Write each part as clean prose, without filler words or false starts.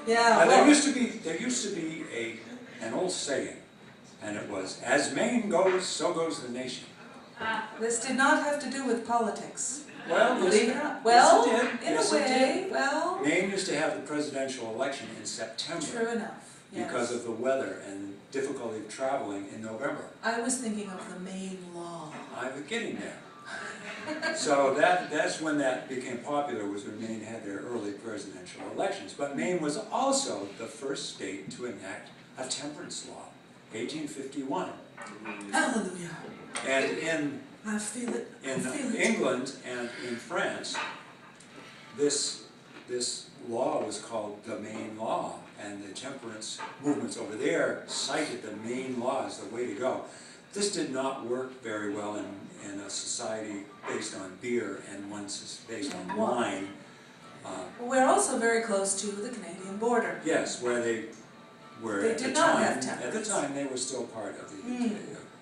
Yeah. Well, there used to be an old saying, and it was, "As Maine goes, so goes the nation." This did not have to do with politics. Well, Believe it or not. Well, yes, it did. in Yes, a it way, did. well. Maine used to have the presidential election in September. True enough. Yes. Because of the weather and difficulty of traveling in November. I was thinking of the Maine law. I was getting there. So that's when that became popular, was when Maine had their early presidential elections. But Maine was also the first state to enact a temperance law, 1851. Hallelujah. And I feel it. in England and in France, this law was called the Maine Law, and the temperance movements over there cited the Maine Law as the way to go. This did not work very well in a society based on beer and one based on wine. We're also very close to the Canadian border. Yes, where they were They at did the not time. have temperance. At the time, they were still part of the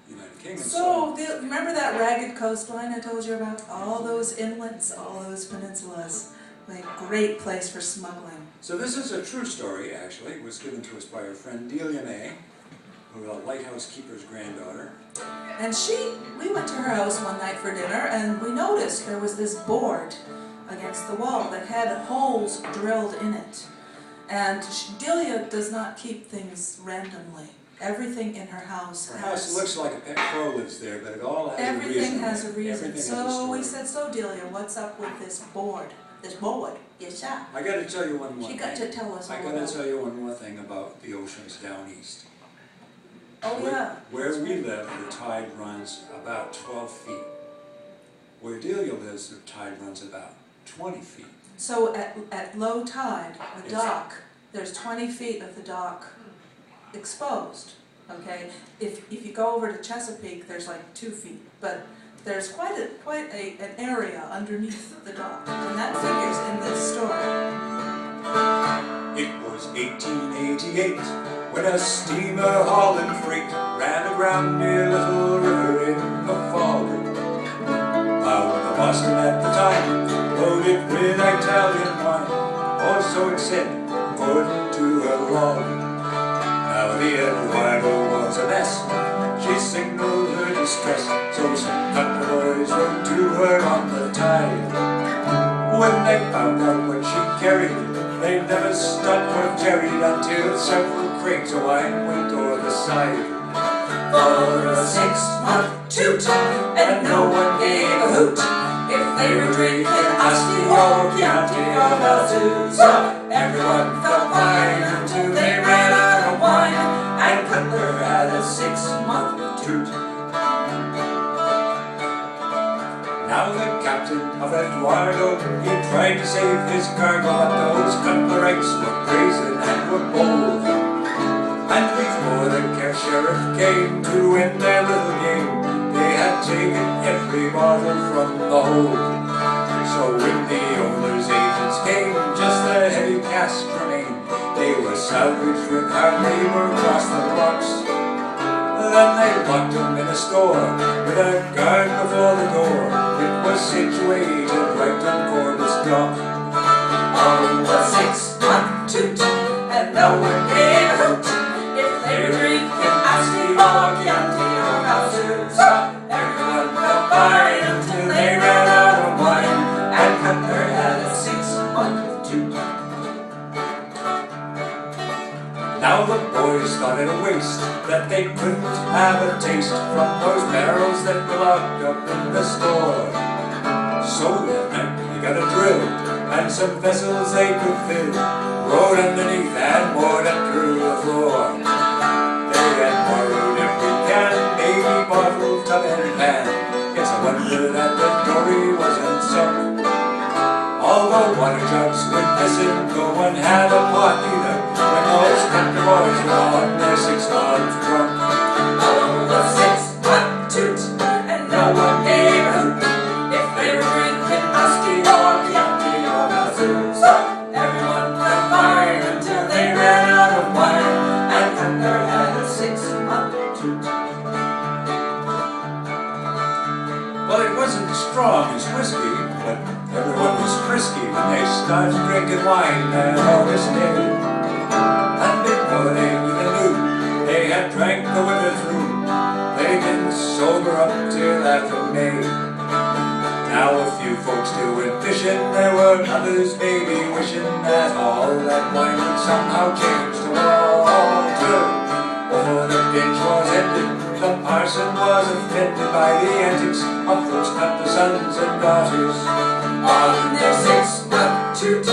United Kingdom. So, remember that ragged coastline I told you about? All those inlets, all those peninsulas. Like, great place for smuggling. So this is a true story, actually. It was given to us by our friend Delia May, who was a lighthouse keeper's granddaughter. And we went to her house one night for dinner, and we noticed there was this board against the wall that had holes drilled in it. And Delia does not keep things randomly. Everything in her house Her has... house looks like a pet crow lives there, but it all has a reason. Everything has a reason. Everything So has a story. we said, so Delia, what's up with this board? This board? Yes, sir. I got to tell you one more She thing. got to tell us all I about got it. to tell you one more thing about the oceans down east. Oh, yeah. Where That's we right. live, the tide runs about 12 feet. Where Delia lives, the tide runs about 20 feet. So at low tide, the Yes. dock, there's 20 feet of the dock exposed, okay? If you go over to Chesapeake, there's like 2 feet, but there's quite an area underneath the dock, and that figures in this story. It was 1888 when a steamer hauling freight ran aground near Little River in the fog. Bound to Boston at the time, loaded with Italian wine, or so it said, according to a log. Now the Eduardo was a mess. She signaled her distress, so some country boys rode to her on the tide. When they found out what she carried, they never stopped or tarried until several crates of wine went o'er the side. For a 6-month toot, and no one gave a hoot if they were drinking Asti or Chianti or Valsusa. Everyone felt fine until they ran out of wine, and Cutler had a 6-month toot. Now the captain of Eduardo, he tried to save his cargo, but those Cutlerites were brazen and were bold. And before the care sheriff came to win their little game, they had taken every bottle from the hold. So when the owner's agents came, just the heavy cask remained. They were salvaged with hard labor across the rocks. Then they locked him in a store with a guard before the door. It was situated right on Corbus Dock. On the 6-month toot, and no one gave a hoot if they were drinking Asti or Chianti or Valsusa. Everyone felt fine until they ran out of wine, and Cutler had a 6-month toot. Now the boys thought it a waste that they couldn't have a taste from those barrels that were locked up in the store. So that night they got a drill and some vessels they could fill, rode underneath and moored up through the floor. They had borrowed every can, baby bottle, tub and pan. It's a wonder that the dory wasn't sunk. Although water jugs went missing, no one had a pot either when those country boys were on their 6-month drunk. Oh, the 6-month toot, and no one gave a hoot if they were drinking Asti or Chianti or Valsusa. Everyone felt fine until they ran out of wine, and Cutler had a 6-month toot. Well, it wasn't as strong as whiskey, but everyone was frisky when they started drinking wine that August day. others may be wishing that all that wine would somehow change to water. Before the binge was ended, the parson was offended by the antics of those couple sons and daughters. On their six-nut toot,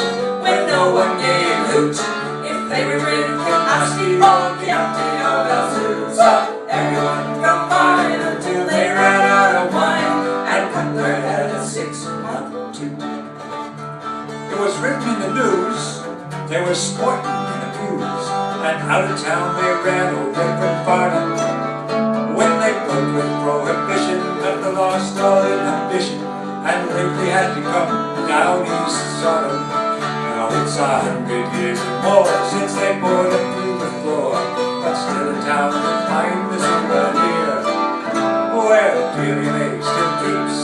when no one gave hoot, if they were drinking Asti or Chianti or Belsusa, everyone combined until they ran out of wine, and Cutler had a six-nut toot. It was written in the news, they were sporting in the pews, and out of town they ran over from Farnham. When they broke with prohibition, Cutler lost all inhibition, and Wrigley had become down east Sodom. Now it's 100 years and more since they poured it through the floor, but still a town can find the souvenir where Dealey May still keeps